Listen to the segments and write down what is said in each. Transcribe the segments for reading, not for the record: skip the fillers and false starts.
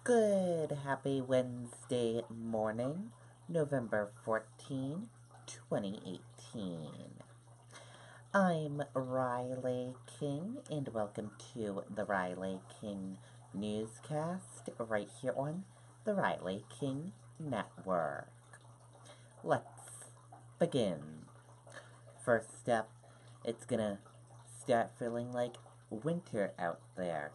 Good, happy Wednesday morning, November 14, 2018. I'm Riley King, and welcome to the Riley King Newscast right here on the Riley King Network. Let's begin. First up, it's gonna start feeling like winter out there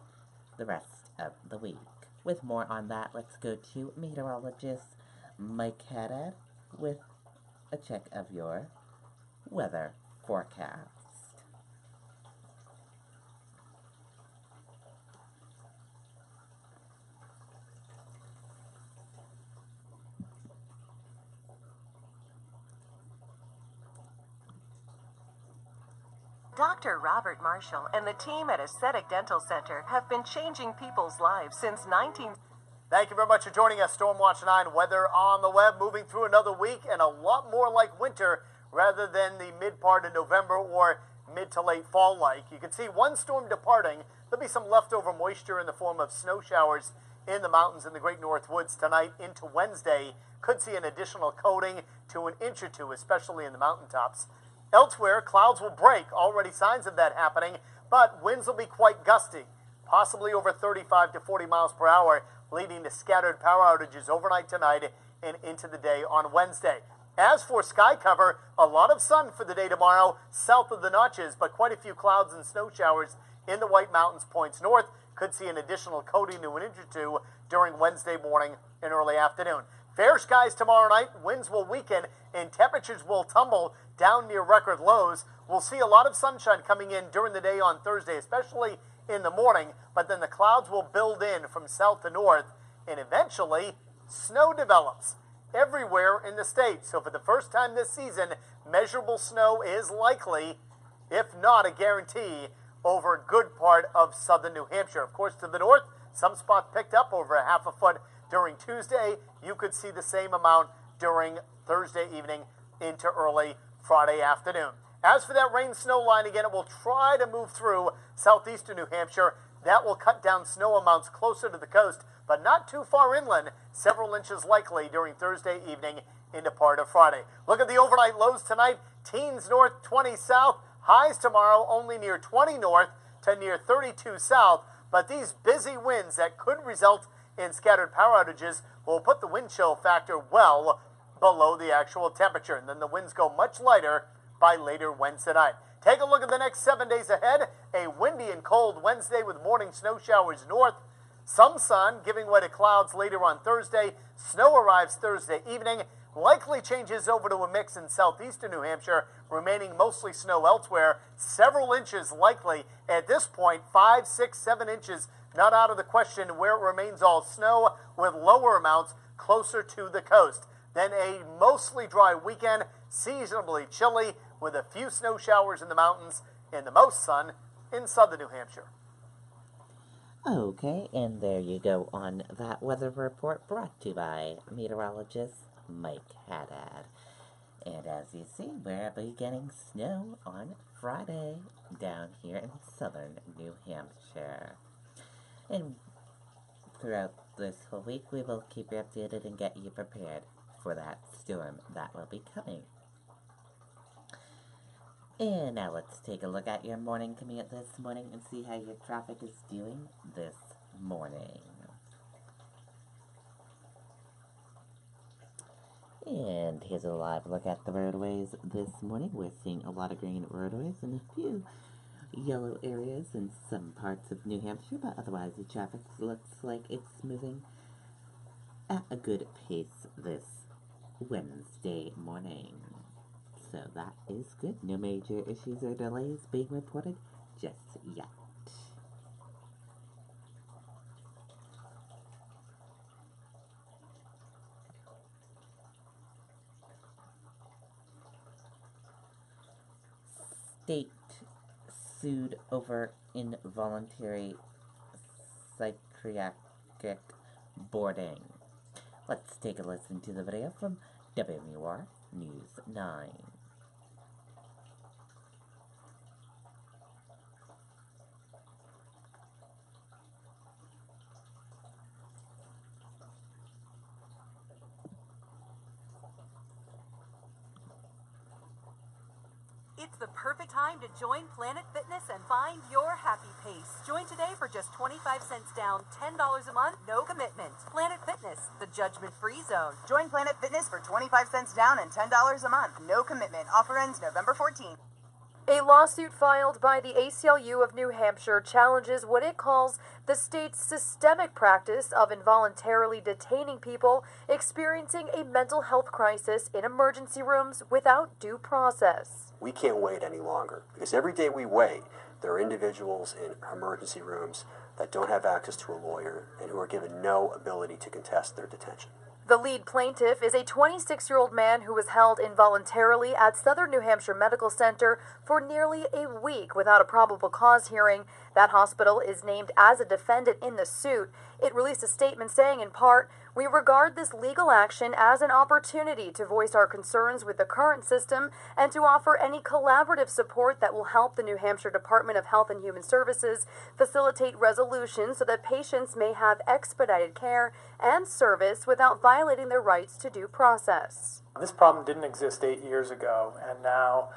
the rest of the week. With more on that, let's go to meteorologist Mike Haddad with a check of your weather forecast. Dr. Robert Marshall and the team at Aesthetic Dental Center have been changing people's lives since 19... Thank you very much for joining us. Stormwatch 9 weather on the web, moving through another week and a lot more like winter rather than the mid part of November or mid to late fall like. You can see one storm departing. There'll be some leftover moisture in the form of snow showers in the mountains in the Great North Woods tonight into Wednesday. Could see an additional coating to an inch or two, especially in the mountaintops. Elsewhere, clouds will break, already signs of that happening, but winds will be quite gusty, possibly over 35 to 40 miles per hour, leading to scattered power outages overnight tonight and into the day on Wednesday. As for sky cover, a lot of sun for the day tomorrow south of the Notches, but quite a few clouds and snow showers in the White Mountains points north. Could see an additional coating to an inch or two during Wednesday morning and early afternoon. Fair skies tomorrow night, winds will weaken, and temperatures will tumble down near record lows. We'll see a lot of sunshine coming in during the day on Thursday, especially in the morning, but then the clouds will build in from south to north, and eventually snow develops everywhere in the state. So for the first time this season, measurable snow is likely, if not a guarantee, over a good part of southern New Hampshire. Of course, to the north, some spots picked up over a half a foot during Tuesday. You could see the same amount during Thursday evening into early Friday afternoon. As for that rain-snow line, again, it will try to move through southeastern New Hampshire. That will cut down snow amounts closer to the coast, but not too far inland. Several inches likely during Thursday evening into part of Friday. Look at the overnight lows tonight. Teens north, 20 south. Highs tomorrow only near 20 north to near 32 south. But these busy winds that could result in scattered power outages will put the wind chill factor well below the actual temperature. And then the winds go much lighter by later Wednesday night. Take a look at the next 7 days ahead. A windy and cold Wednesday with morning snow showers north. Some sun giving way to clouds later on Thursday. Snow arrives Thursday evening. Likely changes over to a mix in southeastern New Hampshire, remaining mostly snow elsewhere. Several inches likely at this point, 5, 6, 7 inches not out of the question where it remains all snow with lower amounts closer to the coast. Then a mostly dry weekend, seasonably chilly with a few snow showers in the mountains and the most sun in southern New Hampshire. Okay, and there you go on that weather report brought to you by meteorologist Mike Haddad. And as you see, we're beginning snow on Friday down here in southern New Hampshire. And throughout this whole week, we will keep you updated and get you prepared for that storm that will be coming. And now let's take a look at your morning commute this morning and see how your traffic is doing this morning. And here's a live look at the roadways this morning. We're seeing a lot of green roadways and a few yellow areas in some parts of New Hampshire, but otherwise the traffic looks like it's moving at a good pace this Wednesday morning. So that is good. No major issues or delays being reported just yet. State sued over involuntary psychiatric boarding. Let's take a listen to the video from WR News 9. It's the perfect time to join Planet Fitness and find your happy pace. Join today for just 25 cents down, $10 a month, no commitment. Planet Fitness, the judgment-free zone. Join Planet Fitness for 25 cents down and $10 a month. No commitment. Offer ends November 14th. A lawsuit filed by the ACLU of New Hampshire challenges what it calls the state's systemic practice of involuntarily detaining people experiencing a mental health crisis in emergency rooms without due process. We can't wait any longer, because every day we wait, there are individuals in emergency rooms that don't have access to a lawyer and who are given no ability to contest their detention. The lead plaintiff is a 26-year-old man who was held involuntarily at Southern New Hampshire Medical Center for nearly a week without a probable cause hearing. That hospital is named as a defendant in the suit. It released a statement saying, in part, "We regard this legal action as an opportunity to voice our concerns with the current system and to offer any collaborative support that will help the New Hampshire Department of Health and Human Services facilitate resolution so that patients may have expedited care and service without violating their rights to due process." This problem didn't exist 8 years ago, and now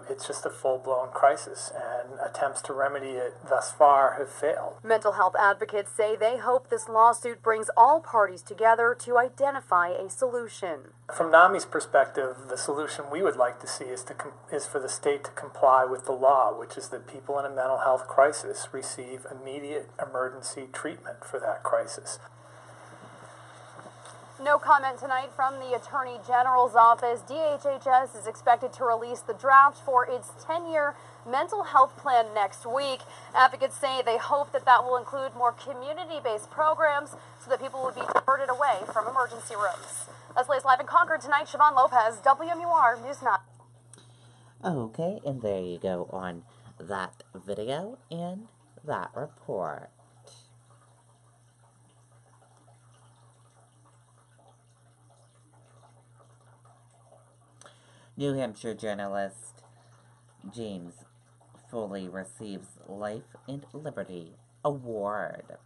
it's just a full-blown crisis, and attempts to remedy it thus far have failed. Mental health advocates say they hope this lawsuit brings all parties together to identify a solution. From NAMI's perspective, the solution we would like to see is for the state to comply with the law, which is that people in a mental health crisis receive immediate emergency treatment for that crisis. No comment tonight from the Attorney General's office. DHHS is expected to release the draft for its 10-year mental health plan next week. Advocates say they hope that will include more community-based programs so that people would be diverted away from emergency rooms. That's latest live in Concord tonight. Siobhan Lopez, WMUR News 9. Okay, and there you go on that video and that report. New Hampshire journalist James Foley receives Life and Liberty Award.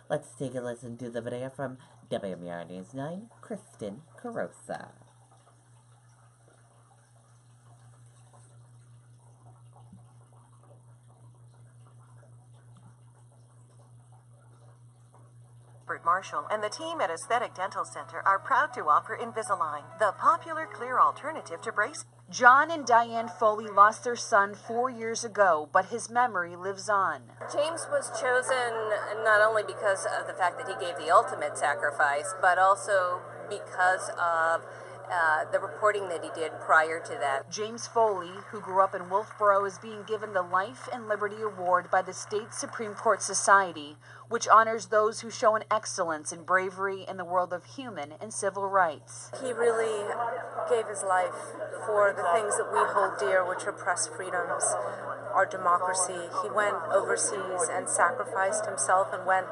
Let's take a listen to the video from WMUR News 9, Kristen Carosa. Marshall and the team at Aesthetic Dental Center are proud to offer Invisalign, the popular clear alternative to braces. John and Diane Foley lost their son 4 years ago, but his memory lives on. James was chosen not only because of the fact that he gave the ultimate sacrifice, but also because of the reporting that he did prior to that. James Foley, who grew up in Wolfboro, is being given the Life and Liberty Award by the State Supreme Court Society, which honors those who show an excellence and bravery in the world of human and civil rights. He really gave his life for the things that we hold dear, which are press freedoms, our democracy. He went overseas and sacrificed himself and went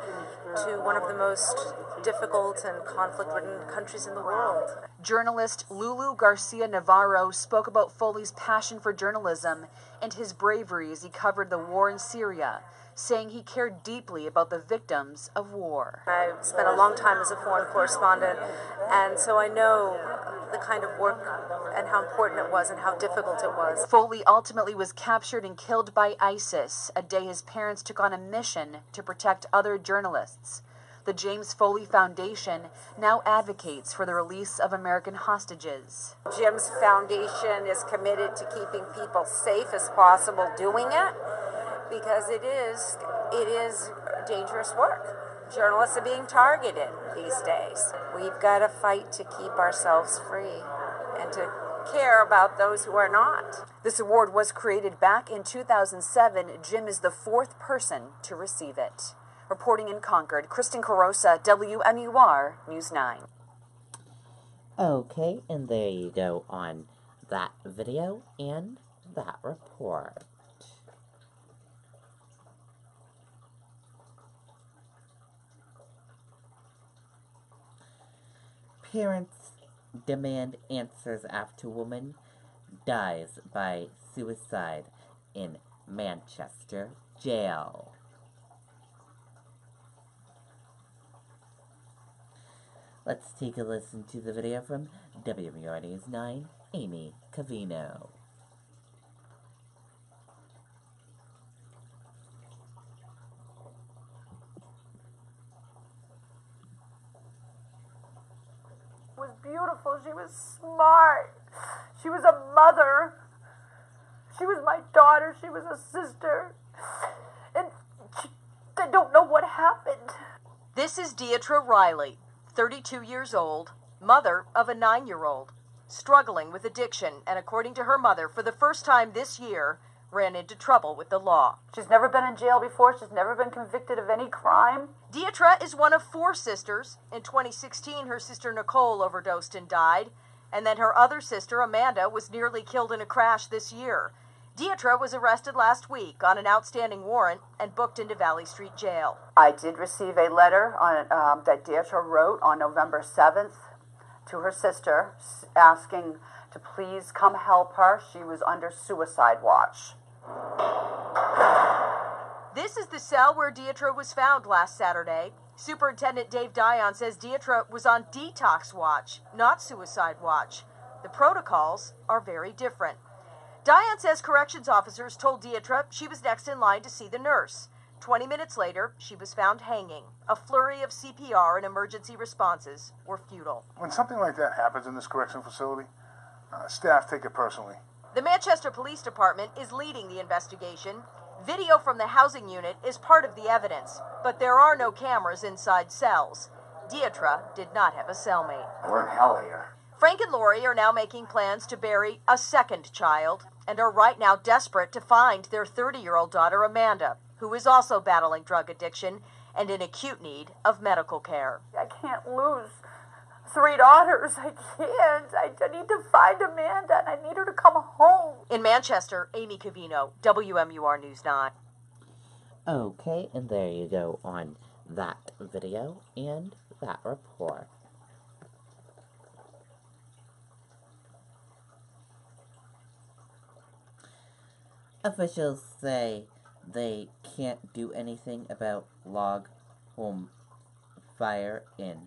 to one of the most difficult and conflict-ridden countries in the world. Journalist Lulu Garcia Navarro spoke about Foley's passion for journalism and his bravery as he covered the war in Syria, saying he cared deeply about the victims of war. I spent a long time as a foreign correspondent, and so I know the kind of work and how important it was and how difficult it was. Foley ultimately was captured and killed by ISIS, a day his parents took on a mission to protect other journalists. The James Foley Foundation now advocates for the release of American hostages. Jim's foundation is committed to keeping people safe as possible doing it, because it is dangerous work. Journalists are being targeted these days. We've got to fight to keep ourselves free and to care about those who are not. This award was created back in 2007. Jim is the fourth person to receive it. Reporting in Concord, Kristen Carosa, WMUR News 9. Okay, and there you go on that video and that report. Parents demand answers after woman dies by suicide in Manchester jail. Let's take a listen to the video from WMUR News 9, Amy Cavino. Was beautiful. She was smart. She was a mother. She was my daughter. She was a sister. And I don't know what happened. This is Deidre Riley, 32 years old, mother of a 9-year-old, struggling with addiction, and according to her mother, for the first time this year, ran into trouble with the law. She's never been in jail before. She's never been convicted of any crime. Deidre is one of 4 sisters. In 2016, her sister Nicole overdosed and died, and then her other sister, Amanda, was nearly killed in a crash this year. Deidre was arrested last week on an outstanding warrant and booked into Valley Street Jail. I did receive a letter on, that Deidre wrote on November 7th to her sister asking to please come help her. She was under suicide watch. This is the cell where Deidre was found last Saturday. Superintendent Dave Dion says Deidre was on detox watch, not suicide watch. The protocols are very different. Dion says corrections officers told Deidre she was next in line to see the nurse. 20 minutes later, she was found hanging. A flurry of CPR and emergency responses were futile. When something like that happens in this correction facility, staff take it personally. The Manchester Police Department is leading the investigation. Video from the housing unit is part of the evidence, but there are no cameras inside cells. Deidre did not have a cellmate. We're in hell here. Frank and Lori are now making plans to bury a second child and are right now desperate to find their 30-year-old daughter, Amanda, who is also battling drug addiction and in acute need of medical care. I can't lose 3 daughters. I can't. I need to find Amanda, and I need her to come home. In Manchester, Amy Cavino, WMUR News 9. Okay, and there you go on that video and that report. Officials say they can't do anything about log home fire in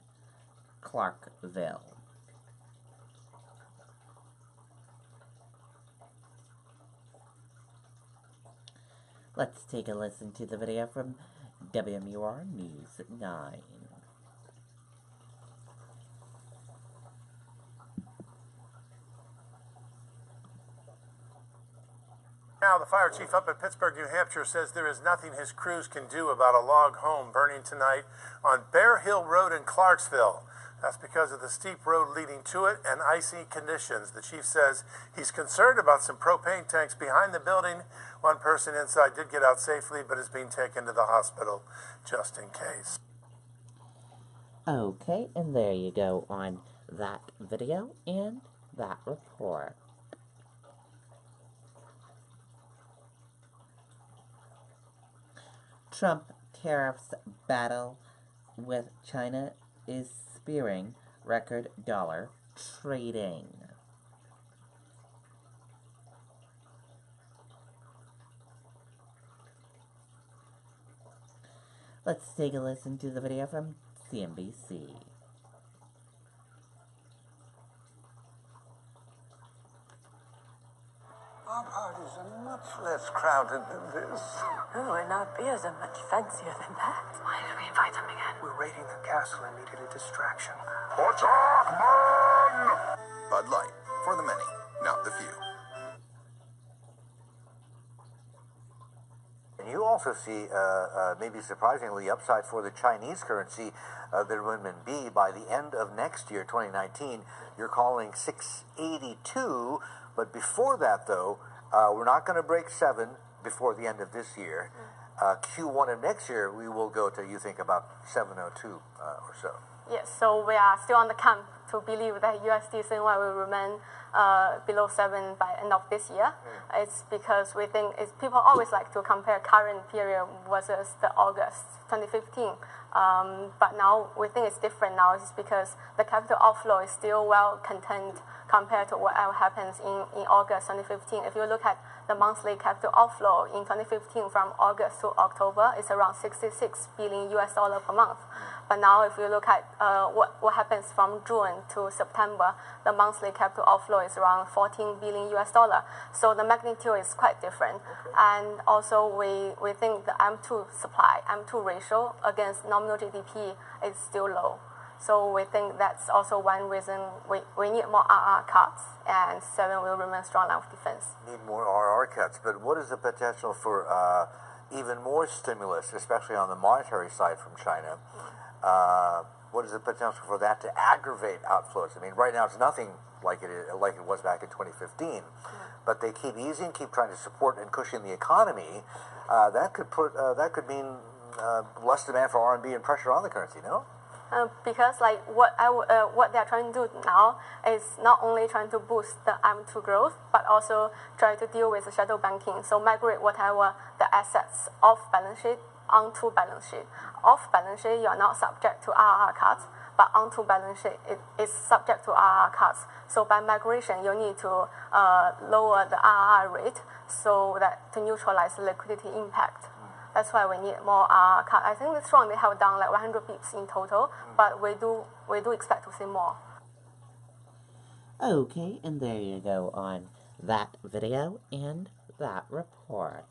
Clarkville. Let's take a listen to the video from WMUR News 9. Now, the fire chief up at Pittsburgh, New Hampshire, says there is nothing his crews can do about a log home burning tonight on Bear Hill Road in Clarksville. That's because of the steep road leading to it and icy conditions. The chief says he's concerned about some propane tanks behind the building. One person inside did get out safely, but is being taken to the hospital just in case. Okay, and there you go on that video and that report. Trump tariffs battle with China is spearing record dollar trading. Let's take a listen to the video from CNBC. Our parties are much less crowded than this. Oh, and our beers are much fancier than that. Why did we invite them again? We're raiding the castle and needed a distraction. Bud Light, for the many, not the few. And you also see, maybe surprisingly, upside for the Chinese currency, the renminbi. By the end of next year, 2019, you're calling 682. But before that, though, we're not going to break 7 before the end of this year. Q1 of next year, we will go to, you think, about 702 or so. Yes, so we are still on the camp to believe that USD CNY will remain below 7 by end of this year. It's because we think people always like to compare current period versus the August 2015 But now we think it's different now. It's because the capital outflow is still well contained compared to whatever happens in August 2015. If you look at the monthly capital outflow in 2015 from August to October, it's around $66 billion per month. But now if you look at what happens from June to September, the monthly capital outflow is around $14 billion. So the magnitude is quite different. And also we think the M2 supply, M2 ratio against nominal GDP is still low. So we think that's also one reason we need more RR cuts, and 7 will remain strong line of defense. Need more RR cuts, but what is the potential for even more stimulus, especially on the monetary side from China? What is the potential for that to aggravate outflows? I mean, right now it's nothing like it was back in 2015, but they keep easing, keep trying to support and cushion the economy. That could mean less demand for RMB and pressure on the currency, no? Because like what they're trying to do now is not only trying to boost the M2 growth, but also try to deal with the shadow banking. So migrate whatever the assets off balance sheet onto balance sheet. Off balance sheet, you are not subject to RR cuts, but onto balance sheet, it is subject to RR cuts. So by migration, you need to lower the RR rate so that to neutralize the liquidity impact. That's why we need more cut. I think this round they have done like 100 pips in total, but we do expect to see more. Okay, and there you go on that video and that report.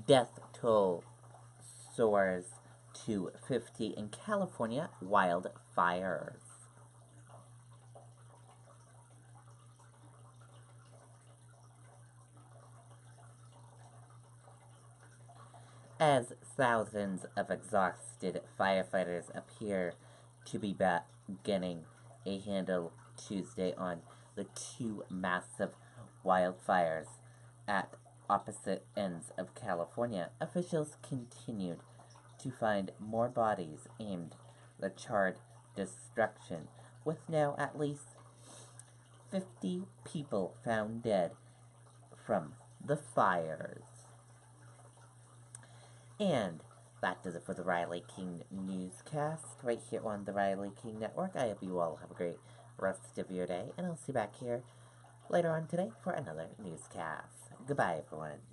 Death toll soars to 50 in California wildfires. As thousands of exhausted firefighters appear to be beginning a handle Tuesday on the 2 massive wildfires at opposite ends of California, officials continued to find more bodies aimed the charred destruction, with now at least 50 people found dead from the fires. And that does it for the Riley King Newscast right here on the Riley King Network. I hope you all have a great rest of your day, and I'll see you back here later on today for another newscast. Goodbye, everyone.